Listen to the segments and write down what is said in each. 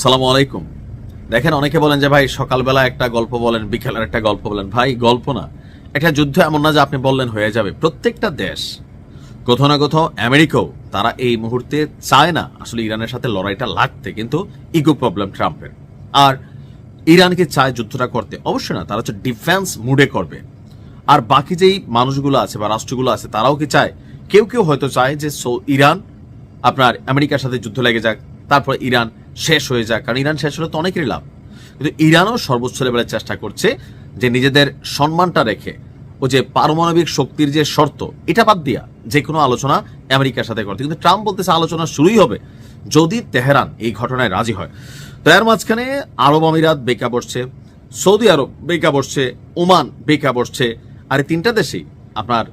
সালামু আলাইকুম। দেখেন, অনেকে বলেন যে ভাই সকালবেলা একটা গল্প বলেন, বিকেলের একটা গল্প বলেন। ভাই গল্প না, একটা যুদ্ধ এমন না যে আপনি বললেন হয়ে যাবে। প্রত্যেকটা দেশ কোথাও না কোথাও, আমেরিকাও, তারা এই মুহূর্তে চায় না আসলে ইরানের সাথে লড়াইটা লাগতে, কিন্তু ইগো প্রবলেম ট্রাম্পের। আর ইরানকে চায় যুদ্ধটা করতে, অবশ্যই না, তারা হচ্ছে ডিফেন্স মুডে করবে। আর বাকি যেই মানুষগুলো আছে বা রাষ্ট্রগুলো আছে তারাও কি চায়, কেউ কেউ হয়তো চায় যে ইরান আপনার আমেরিকার সাথে যুদ্ধ লেগে যাক, তারপর ইরান শেষ হয়ে যাক, কারণ ইরান শেষ হলে তো অনেকেরই লাভ। কিন্তু ইরানও সর্বোচ্চ লেভেলের চেষ্টা করছে যে নিজেদের সম্মানটা রেখে ও যে পারমাণবিক শক্তির যে শর্ত, এটা বাদ দিয়া যে কোনো আলোচনা আমেরিকার সাথে করতে। কিন্তু ট্রাম্প বলতেছে আলোচনা শুরুই হবে যদি তেহরান এই ঘটনায় রাজি হয়। তো এর মাঝখানে আরব আমিরাত বেকা বসছে, সৌদি আরব বেকা বসছে, ওমান বেকা বসছে। আর এই তিনটা দেশেই আপনার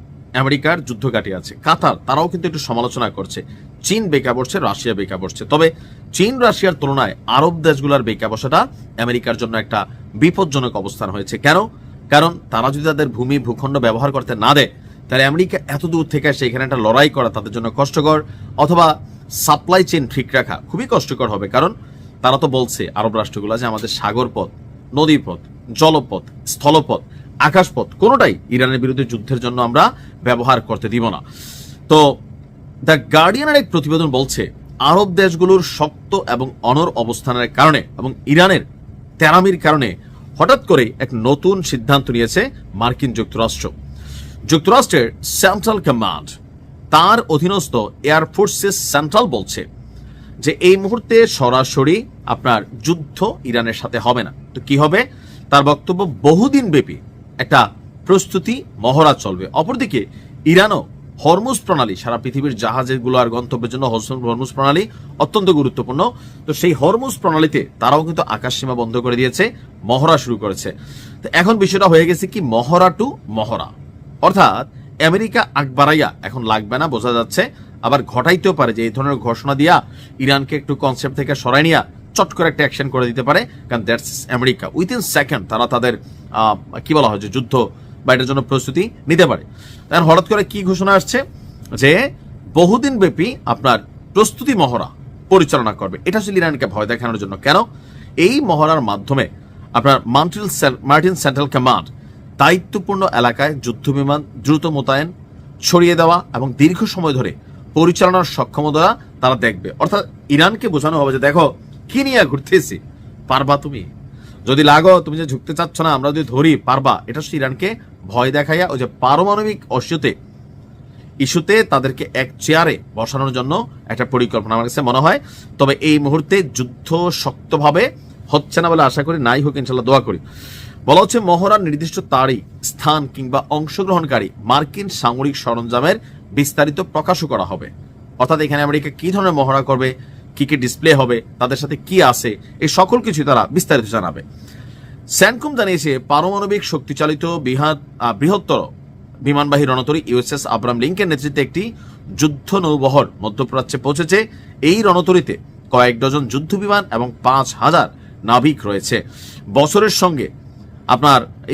আমেরিকার যুদ্ধঘাটি আছে। কাতার, তারাও কিন্তু একটু সমালোচনা করছে। চীন বেকা বসছে, রাশিয়া বেকা বসছে। তবে চীন রাশিয়ার তুলনায় আরব দেশগুলোর বেকা বসাটা আমেরিকার জন্য একটা বিপজ্জনক অবস্থান হয়েছে। কেন? কারণ তারা যদি তাদের ভূমি ভূখণ্ড ব্যবহার করতে না দেয়, তাহলে আমেরিকা এত দূর থেকে সেখানে একটা লড়াই করা তাদের জন্য কষ্টকর, অথবা সাপ্লাই চেইন ঠিক রাখা খুবই কষ্টকর হবে। কারণ তারা তো বলছে, আরব রাষ্ট্রগুলো, যে আমাদের সাগরপথ, নদীপথ, জলপথ, স্থলপথ, আকাশপথ কোনোটাই ইরানের বিরুদ্ধে যুদ্ধের জন্য আমরা ব্যবহার করতে দিব না। তো দ্য গার্ডিয়ানের এক প্রতিবেদন বলছে, আরব দেশগুলোর শক্ত এবং অনড় অবস্থানের কারণে এবং ইরানের তেরামির কারণে হঠাৎ করে এক নতুন সিদ্ধান্ত নিয়েছে মার্কিন যুক্তরাষ্ট্র। যুক্তরাষ্ট্রের সেন্ট্রাল কমান্ড, তার অধীনস্থ এয়ারফোর্সেস সেন্ট্রাল বলছে যে এই মুহূর্তে সরাসরি আপনার যুদ্ধ ইরানের সাথে হবে না। তো কি হবে? তার বক্তব্য, বহুদিন ব্যাপী একটা প্রস্তুতি মহড়া চলবে। অপরদিকে ইরানও হরমুজ প্রণালী, সারা পৃথিবীর জাহাজগুলো আর গন্তব্যের জন্য হরমুজ প্রণালী অত্যন্ত গুরুত্বপূর্ণ। তো সেই হরমুজ প্রণালীতে তারাও কিন্তু আকাশ সীমা বন্ধ করে দিয়েছে, মহড়া শুরু করেছে। তো এখন বিষয়টা হয়ে গেছে কি, মহড়া টু মহড়া, অর্থাৎ আমেরিকা আগ বাড়াইয়া এখন লাগবে না, বোঝা যাচ্ছে। আবার ঘটাইতেও পারে যে এই ধরনের ঘোষণা দিয়া ইরানকে একটু কনসেপ্ট থেকে সরাই নিয়া চট করে একটা অ্যাকশন করে দিতে পারে। কারণ দ্যাটস আমেরিকা, উইথিন সেকেন্ড তারা তাদের কি বলা হয় যে যুদ্ধ বা এটার জন্য প্রস্তুতি নিতে পারে। তার হঠাৎ করে কি ঘোষণা আসছে যে বহুদিন ব্যাপী আপনার প্রস্তুতি মহড়া পরিচালনা করবে। এটা ছিল ইরানকে ভয় দেখানোর জন্য। কেন? এই মহড়ার মাধ্যমে আপনার মার্টিন সেন্ট্রাল কমান্ড দায়িত্বপূর্ণ এলাকায় যুদ্ধ বিমান দ্রুত মোতায়েন, ছড়িয়ে দেওয়া এবং দীর্ঘ সময় ধরে পরিচালনার সক্ষমতা তারা দেখবে। অর্থাৎ ইরানকে বোঝানো হবে যে দেখো কি নিয়ে ঘুরতেছি, পারবা তুমি, যদি লাগো, তুমি যে ঝুঁকতে চাচ্ছ না, আমরা যদি ধরি, পারবা। এটা হচ্ছে ইরানকে ভয় দেখাইয়া ওই যে পারমাণবিক ইস্যুতে তাদেরকে এক চেয়ারে বসানোর জন্য একটা পরিকল্পনা আমার কাছে মনে হয়। তবে এই মুহূর্তে যুদ্ধ শক্তভাবে হচ্ছে না বলে আশা করি, নাই হোক, ইনশাল্লাহ দোয়া করি। বলা হচ্ছে মহড়ার নির্দিষ্ট তারিখ, স্থান কিংবা অংশগ্রহণকারী মার্কিন সামরিক সরঞ্জামের বিস্তারিত প্রকাশও করা হবে। অর্থাৎ এখানে আমেরিকা কি ধরনের মহড়া করবে, কি কি ডিসপ্লে হবে, তাদের সাথে কি আছে, এই সকল কিছু তারা বিস্তারিত জানাবে। স্যানকম জানিয়েছে, পারমাণবিক শক্তিচালিত বৃহত্তর বিমানবাহী রণতরী ইউএসএস আব্রাহাম লিঙ্কের নেতৃত্বে একটি যুদ্ধ নৌবহর মধ্যপ্রাচ্যে পৌঁছেছে। এই রণতরীতে কয়েক ডজন যুদ্ধ বিমান এবং 5,000 নাবিক রয়েছে।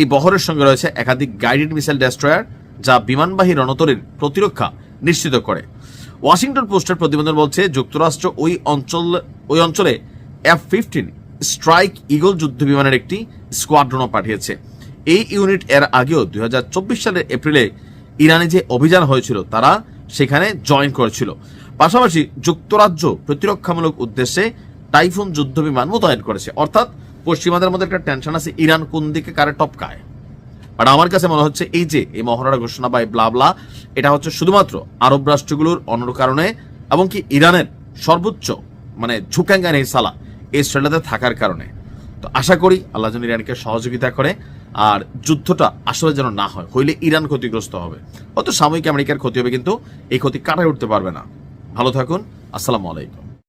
এই বহরের সঙ্গে রয়েছে একাধিক গাইডেড মিসাইল ডেস্ট্রয়ার, যা বিমানবাহী রণতরীর প্রতিরক্ষা নিশ্চিত করে। ওয়াশিংটন পোস্টের প্রতিবেদন বলছে, যুক্তরাষ্ট্র ওই অঞ্চলে F-15 স্ট্রাইক ইগল যুদ্ধ বিমানের একটি স্কোয়াড্রনও পাঠিয়েছে। এই ইউনিট এর আগেও 2024 সালের এপ্রিলে ইরানে যে অভিযান হয়েছিল, তারা সেখানে জয়েন করেছিল। পাশাপাশি যুক্তরাজ্য প্রতিরক্ষামূলক উদ্দেশ্যে টাইফুন যুদ্ধ বিমান মোতায়েন করেছে। অর্থাৎ পশ্চিমাদের মধ্যে একটা টেনশন আছে, ইরান কোন দিকে কারে টপকায়। আর আমার কাছে মনে হচ্ছে এই যে এই মহড়ার ঘোষণা বা ব্লাবলা, এটা হচ্ছে শুধুমাত্র আরব রাষ্ট্রগুলোর অন্যর কারণে, এবং কি ইরানের সর্বোচ্চ ঝুঁকাঙ্গান এই সালা এই শ্রেণীতে থাকার কারণে। তো আশা করি আল্লাহ যেন ইরানকে সহযোগিতা করে, আর যুদ্ধটা আসলে যেন না হয়, হইলে ইরান ক্ষতিগ্রস্ত হবে। হয়তো সাময়িক আমেরিকার ক্ষতি হবে, কিন্তু এই ক্ষতি কাটায় উঠতে পারবে না। ভালো থাকুন, আসসালামু আলাইকুম।